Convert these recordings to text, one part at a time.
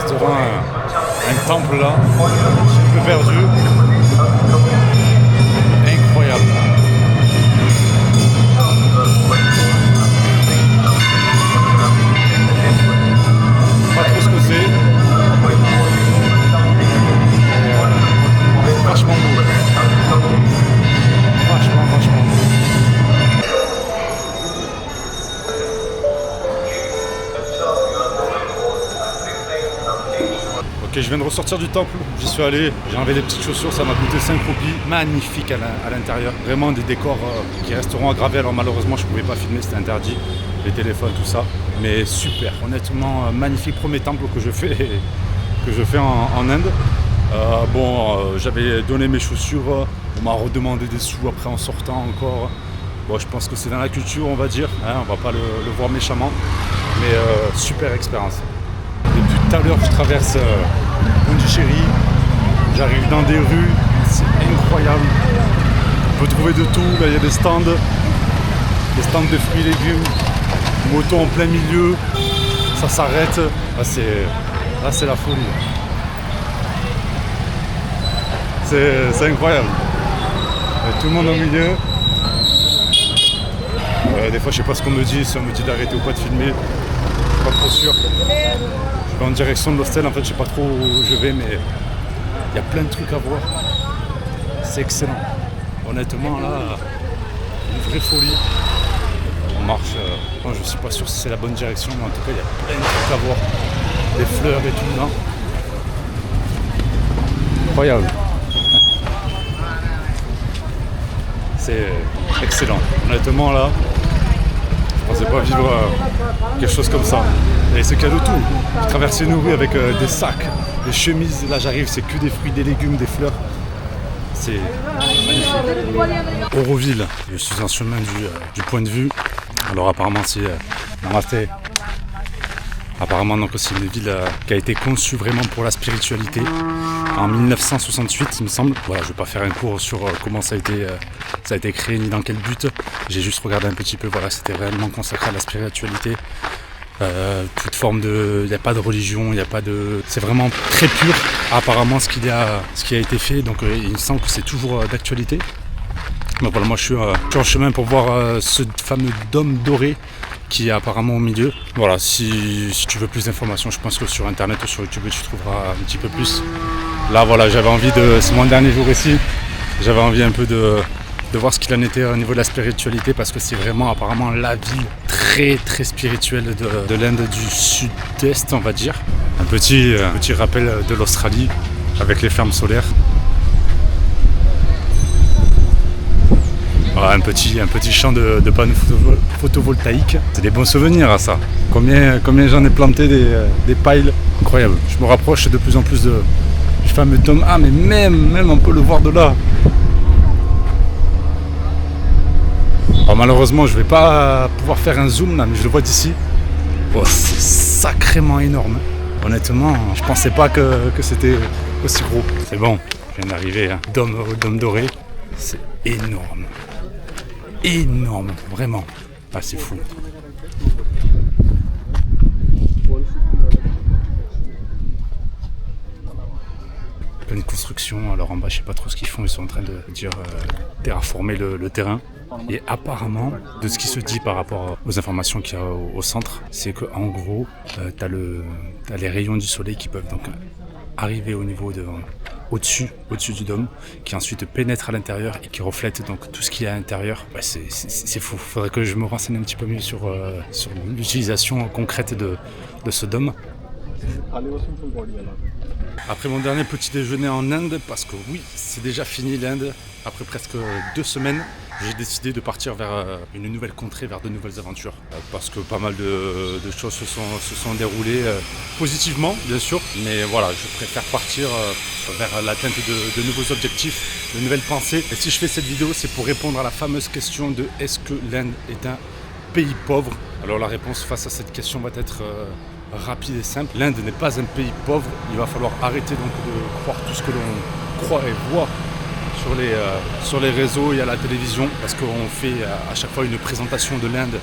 restaurant, un temple là, un peu perdu. Incroyable. Pas trop ce que c'est. Vachement beau. Vachement beau. Ok, je viens de ressortir du temple, j'y suis allé, j'ai enlevé les petites chaussures, ça m'a coûté 5 roupies. Magnifique à l'intérieur, vraiment des décors qui resteront aggravés. Alors malheureusement je ne pouvais pas filmer, c'était interdit, les téléphones, tout ça. Mais super, honnêtement magnifique, premier temple que je fais en Inde. J'avais donné mes chaussures, on m'a redemandé des sous après en sortant encore. Bon, je pense que c'est dans la culture, on va dire, hein, on va pas le voir méchamment, mais super expérience. Depuis tout à l'heure, je traverse Pondichéry, j'arrive dans des rues, c'est incroyable. On peut trouver de tout, là il y a des stands de fruits et légumes, moto en plein milieu, ça s'arrête, là c'est la folie. C'est incroyable. Tout le monde au milieu. Des fois je sais pas ce qu'on me dit, si on me dit d'arrêter ou pas de filmer. Je suis pas trop sûr. Je vais en direction de l'hostel, en fait je sais pas trop où je vais, mais il y a plein de trucs à voir. C'est excellent. Honnêtement là, une vraie folie. On marche, je suis pas sûr si c'est la bonne direction, mais en tout cas il y a plein de trucs à voir. Des fleurs et tout là. Incroyable. C'est excellent. Honnêtement là, je pensais pas vivre quelque chose comme ça. Et c'est qu'il y a de tout. Je traversais une rue avec des sacs, des chemises. Là j'arrive, c'est que des fruits, des légumes, des fleurs. C'est magnifique. Auroville, je suis en chemin du point de vue. Alors apparemment c'est Namasté. Apparemment donc c'est une ville qui a été conçue vraiment pour la spiritualité en 1968 il me semble. Voilà, je ne vais pas faire un cours sur comment ça a été créé ni dans quel but. J'ai juste regardé un petit peu, voilà, c'était réellement consacré à la spiritualité. Toute forme de... Il n'y a pas de religion, il n'y a pas de... C'est vraiment très pur apparemment ce qui a été fait, donc il me semble que c'est toujours d'actualité. Donc voilà, moi je suis en chemin pour voir ce fameux dôme doré qui est apparemment au milieu. Voilà, si tu veux plus d'informations, je pense que sur internet ou sur YouTube tu trouveras un petit peu plus. Là voilà, c'est mon dernier jour ici, j'avais envie un peu de voir ce qu'il en était au niveau de la spiritualité, parce que c'est vraiment apparemment la ville très très spirituelle de l'Inde du sud-est, on va dire. Un petit rappel de l'Australie avec les fermes solaires. Voilà, un petit champ de panneaux photovoltaïques. C'est des bons souvenirs à ça. Combien j'en ai planté des piles. Incroyable. Je me rapproche de plus en plus du fameux dôme. Ah mais même on peut le voir de là. Alors, malheureusement je vais pas pouvoir faire un zoom là, mais je le vois d'ici. Oh, c'est sacrément énorme. Honnêtement, je pensais pas que c'était aussi gros. C'est bon, je viens d'arriver, hein. Dôme doré. C'est énorme. Énorme, vraiment. Ah, c'est fou. Pleine construction. Alors en bas, je sais pas trop ce qu'ils font. Ils sont en train de dire terraformer le terrain. Et apparemment, de ce qui se dit par rapport aux informations qu'il y a au centre, c'est qu'en gros, t'as les rayons du soleil qui peuvent donc arriver au niveau au-dessus du dôme, qui ensuite pénètre à l'intérieur et qui reflète donc tout ce qu'il y a à l'intérieur. Ouais, c'est fou. Il faudrait que je me renseigne un petit peu mieux sur l'utilisation concrète de ce dôme. Après mon dernier petit déjeuner en Inde, parce que oui, c'est déjà fini l'Inde, après presque 2 semaines, j'ai décidé de partir vers une nouvelle contrée, vers de nouvelles aventures. Parce que pas mal de choses se sont déroulées positivement, bien sûr. Mais voilà, je préfère partir vers l'atteinte de nouveaux objectifs, de nouvelles pensées. Et si je fais cette vidéo, c'est pour répondre à la fameuse question de est-ce que l'Inde est un pays pauvre? Alors la réponse face à cette question va être rapide et simple. L'Inde n'est pas un pays pauvre. Il va falloir arrêter donc de croire tout ce que l'on croit et voit sur les réseaux et à la télévision, parce qu'on fait à chaque fois une présentation de l'Inde,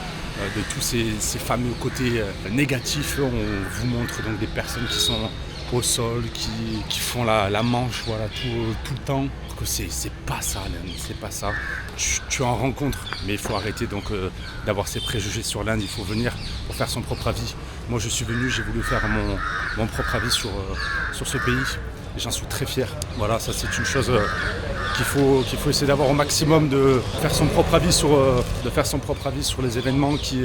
de tous ces fameux côtés négatifs. On vous montre donc des personnes qui sont au sol, qui font la manche voilà, tout le temps. Que c'est pas ça l'Inde, c'est pas ça. Tu en rencontres, mais il faut arrêter donc d'avoir ces préjugés sur l'Inde. Il faut venir pour faire son propre avis. Moi je suis venu, j'ai voulu faire mon propre avis sur ce pays et j'en suis très fier. Voilà, ça c'est une chose qu'il faut essayer d'avoir au maximum, de faire son propre avis sur les événements qui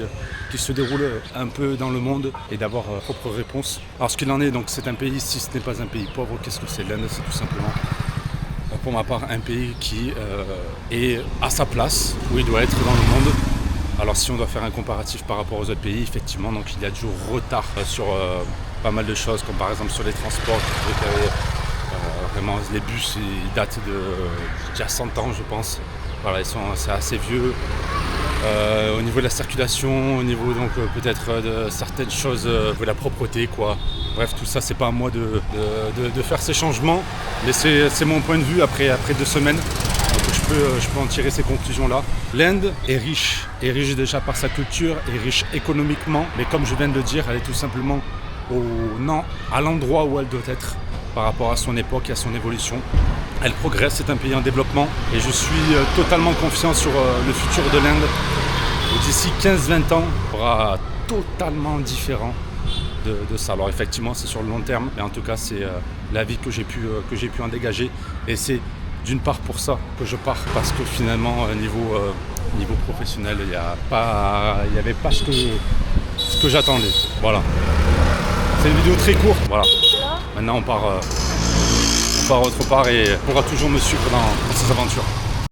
se déroulent un peu dans le monde et d'avoir propre réponse. Alors ce qu'il en est, donc c'est un pays, si ce n'est pas un pays pauvre, qu'est-ce que c'est l'Inde? C'est tout simplement pour ma part un pays qui est à sa place, où il doit être dans le monde. Alors si on doit faire un comparatif par rapport aux autres pays, effectivement, donc il y a du retard sur pas mal de choses, comme par exemple sur les transports. Vraiment, les bus, ils datent d'il y a 100 ans, je pense. Voilà, c'est assez vieux. Au niveau de la circulation, au niveau donc peut-être de certaines choses, de la propreté, quoi. Bref, tout ça, c'est pas à moi de faire ces changements, mais c'est mon point de vue après 2 semaines. Donc je peux en tirer ces conclusions-là. L'Inde est riche déjà par sa culture, est riche économiquement, mais comme je viens de le dire, elle est tout simplement à l'endroit où elle doit être par rapport à son époque et à son évolution. Elle progresse, c'est un pays en développement et je suis totalement confiant sur le futur de l'Inde. D'ici 15-20 ans, il sera totalement différent de ça. Alors effectivement, c'est sur le long terme, mais en tout cas, c'est la vie que j'ai pu en dégager. Et c'est d'une part pour ça que je pars, parce que finalement, niveau professionnel, il n'y avait pas ce que j'attendais. Voilà. C'est une vidéo très courte. Voilà. Maintenant, on part autre part et on pourra toujours me suivre dans ces aventures.